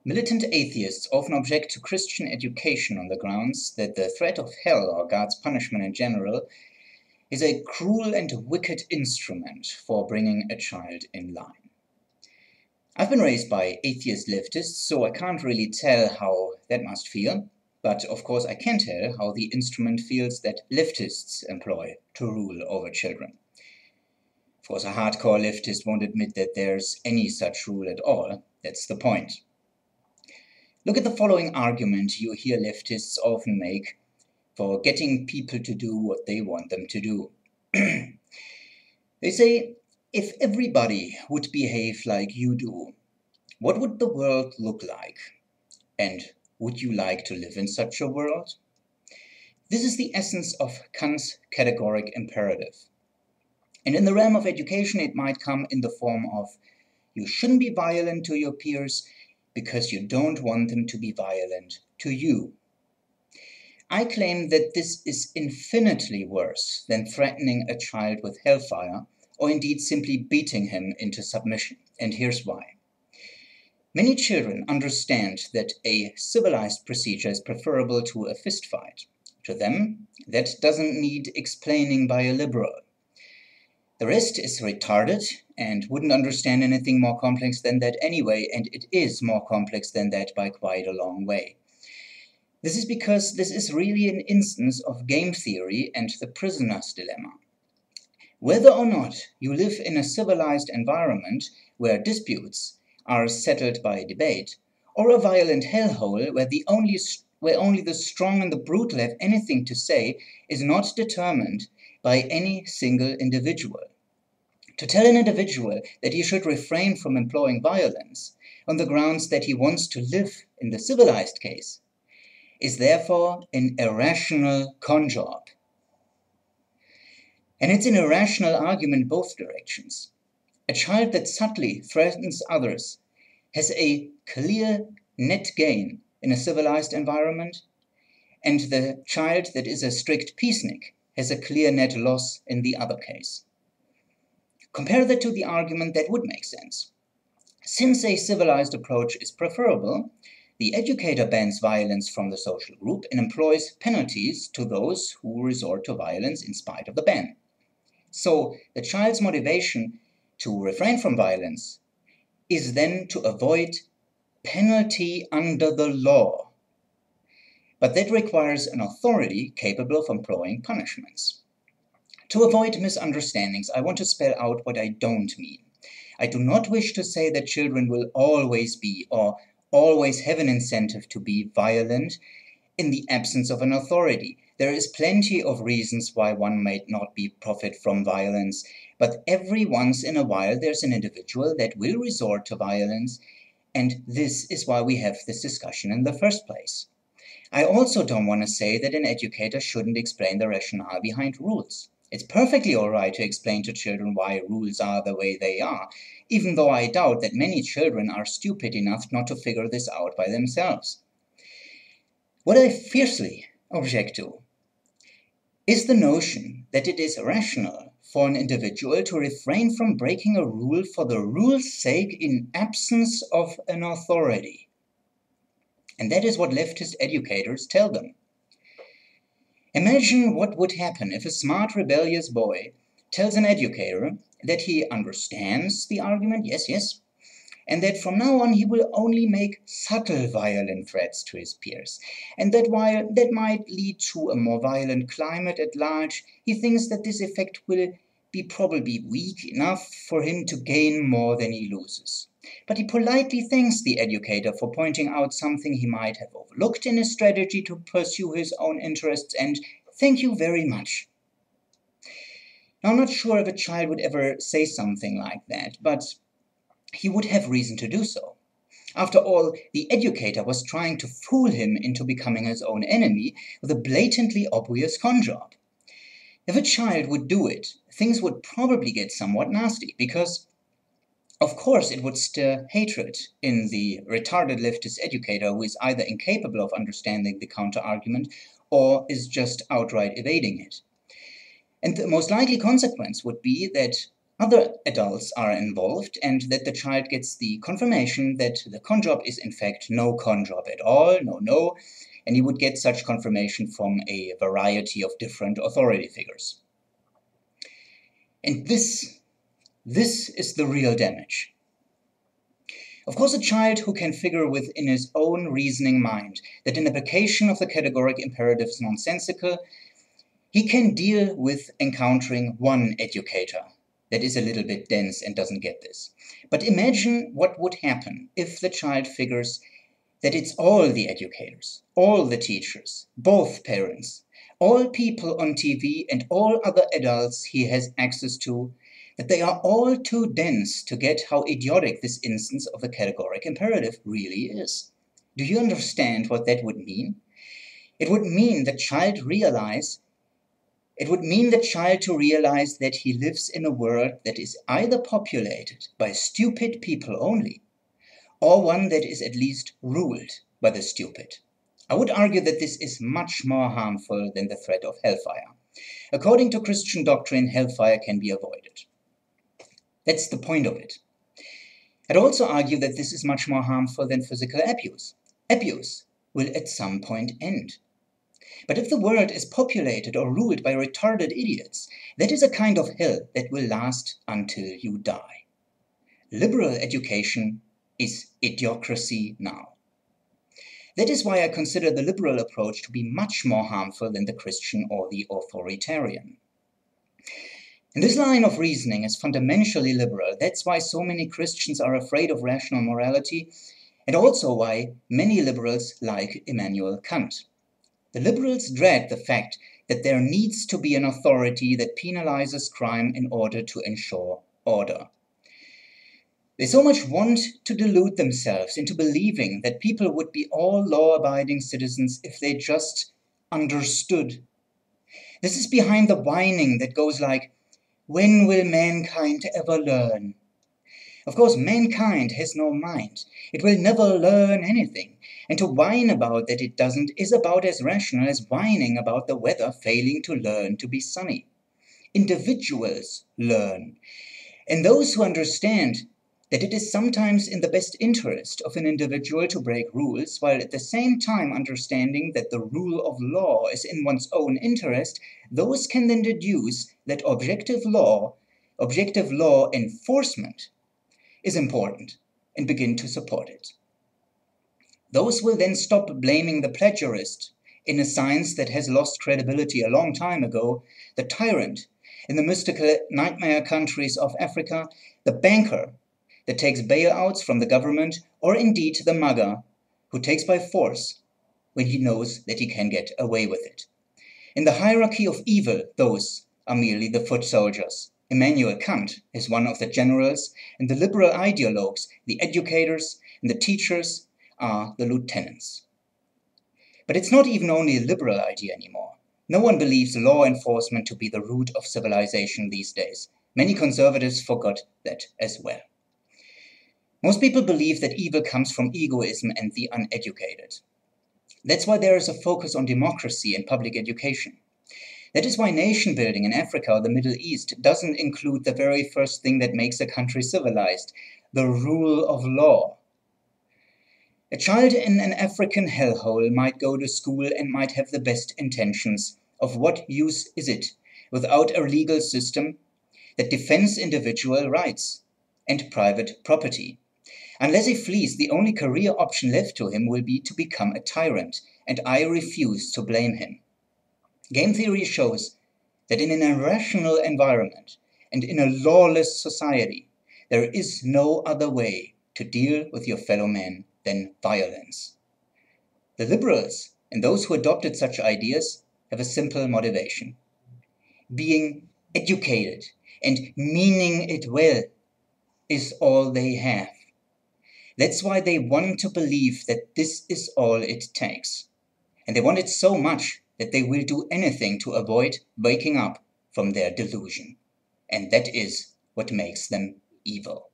Militant atheists often object to Christian education on the grounds that the threat of hell or God's punishment in general is a cruel and wicked instrument for bringing a child in line. I've been raised by atheist leftists, so I can't really tell how that must feel, but of course I can tell how the instrument feels that leftists employ to rule over children. Of course, a hardcore leftist won't admit that there's any such rule at all. That's the point. Look at the following argument you hear leftists often make for getting people to do what they want them to do. They say, if everybody would behave like you do, what would the world look like? And would you like to live in such a world? This is the essence of Kant's categoric imperative. And in the realm of education, it might come in the form of, you shouldn't be violent to your peers because you don't want them to be violent to you. I claim that this is infinitely worse than threatening a child with hellfire, or indeed simply beating him into submission. And here's why. Many children understand that a civilized procedure is preferable to a fistfight. To them, that doesn't need explaining by a liberal. The rest is retarded and wouldn't understand anything more complex than that anyway, and it is more complex than that by quite a long way. This is because this is really an instance of game theory and the prisoner's dilemma. Whether or not you live in a civilized environment where disputes are settled by debate, or a violent hellhole where only the strong and the brutal have anything to say, is not determined by any single individual. To tell an individual that he should refrain from employing violence on the grounds that he wants to live in the civilized case is therefore an irrational con job. And it's an irrational argument both directions. A child that subtly threatens others has a clear net gain in a civilized environment, and the child that is a strict peacenik has a clear net loss in the other case. Compare that to the argument that would make sense. Since a civilized approach is preferable, the educator bans violence from the social group and employs penalties to those who resort to violence in spite of the ban. So the child's motivation to refrain from violence is then to avoid penalty under the law. But that requires an authority capable of employing punishments. To avoid misunderstandings, I want to spell out what I don't mean. I do not wish to say that children will always be or always have an incentive to be violent in the absence of an authority. There is plenty of reasons why one might not profit from violence, but every once in a while there's an individual that will resort to violence, and this is why we have this discussion in the first place. I also don't want to say that an educator shouldn't explain the rationale behind rules. It's perfectly all right to explain to children why rules are the way they are, even though I doubt that many children are stupid enough not to figure this out by themselves. What I fiercely object to is the notion that it is rational for an individual to refrain from breaking a rule for the rule's sake in absence of an authority. And that is what leftist educators tell them. Imagine what would happen if a smart, rebellious boy tells an educator that he understands the argument, yes, and that from now on he will only make subtle violent threats to his peers, and that while that might lead to a more violent climate at large, he thinks that this effect will be probably weak enough for him to gain more than he loses. But he politely thanks the educator for pointing out something he might have overlooked in his strategy to pursue his own interests, and thank you very much. Now, I'm not sure if a child would ever say something like that, but he would have reason to do so. After all, the educator was trying to fool him into becoming his own enemy with a blatantly obvious con job. If a child would do it, things would probably get somewhat nasty, because of course it would stir hatred in the retarded leftist educator who is either incapable of understanding the counter-argument or is just outright evading it. And the most likely consequence would be that other adults are involved and that the child gets the confirmation that the con job is in fact no con job at all, no, and he would get such confirmation from a variety of different authority figures. And this is the real damage. Of course, a child who can figure within his own reasoning mind that an application of the categoric imperative is nonsensical, he can deal with encountering one educator that is a little bit dense and doesn't get this. But imagine what would happen if the child figures that it's all the educators, all the teachers, both parents, all people on TV and all other adults he has access to, that they are all too dense to get how idiotic this instance of the categoric imperative really is. Do you understand what that would mean? It would mean the child to realize that he lives in a world that is either populated by stupid people only, or one that is at least ruled by the stupid. I would argue that this is much more harmful than the threat of hellfire. According to Christian doctrine, hellfire can be avoided. That's the point of it. I'd also argue that this is much more harmful than physical abuse. Abuse will at some point end. But if the world is populated or ruled by retarded idiots, that is a kind of hell that will last until you die. Liberal education is idiocracy now. That is why I consider the liberal approach to be much more harmful than the Christian or the authoritarian. And this line of reasoning is fundamentally liberal. That's why so many Christians are afraid of rational morality, and also why many liberals like Immanuel Kant. The liberals dread the fact that there needs to be an authority that penalizes crime in order to ensure order. They so much want to delude themselves into believing that people would be all law-abiding citizens if they just understood. This is behind the whining that goes like, when will mankind ever learn? Of course, mankind has no mind. It will never learn anything. And to whine about that it doesn't is about as rational as whining about the weather failing to learn to be sunny. Individuals learn. And those who understand that it is sometimes in the best interest of an individual to break rules, while at the same time understanding that the rule of law is in one's own interest, those can then deduce that objective law enforcement is important and begin to support it. Those will then stop blaming the plagiarist in a science that has lost credibility a long time ago, the tyrant in the mystical nightmare countries of Africa, the banker that takes bailouts from the government, or indeed the mugger who takes by force when he knows that he can get away with it. In the hierarchy of evil, those are merely the foot soldiers. Immanuel Kant is one of the generals, and the liberal ideologues, the educators, and the teachers are the lieutenants. But it's not even only a liberal idea anymore. No one believes law enforcement to be the root of civilization these days. Many conservatives forgot that as well. Most people believe that evil comes from egoism and the uneducated. That's why there is a focus on democracy and public education. That is why nation building in Africa or the Middle East doesn't include the very first thing that makes a country civilized, the rule of law. A child in an African hellhole might go to school and might have the best intentions. Of what use is it without a legal system that defends individual rights and private property? Unless he flees, the only career option left to him will be to become a tyrant, and I refuse to blame him. Game theory shows that in an irrational environment and in a lawless society, there is no other way to deal with your fellow man than violence. The liberals and those who adopted such ideas have a simple motivation. Being educated and meaning it well is all they have. That's why they want to believe that this is all it takes. And they want it so much that they will do anything to avoid waking up from their delusion. And that is what makes them evil.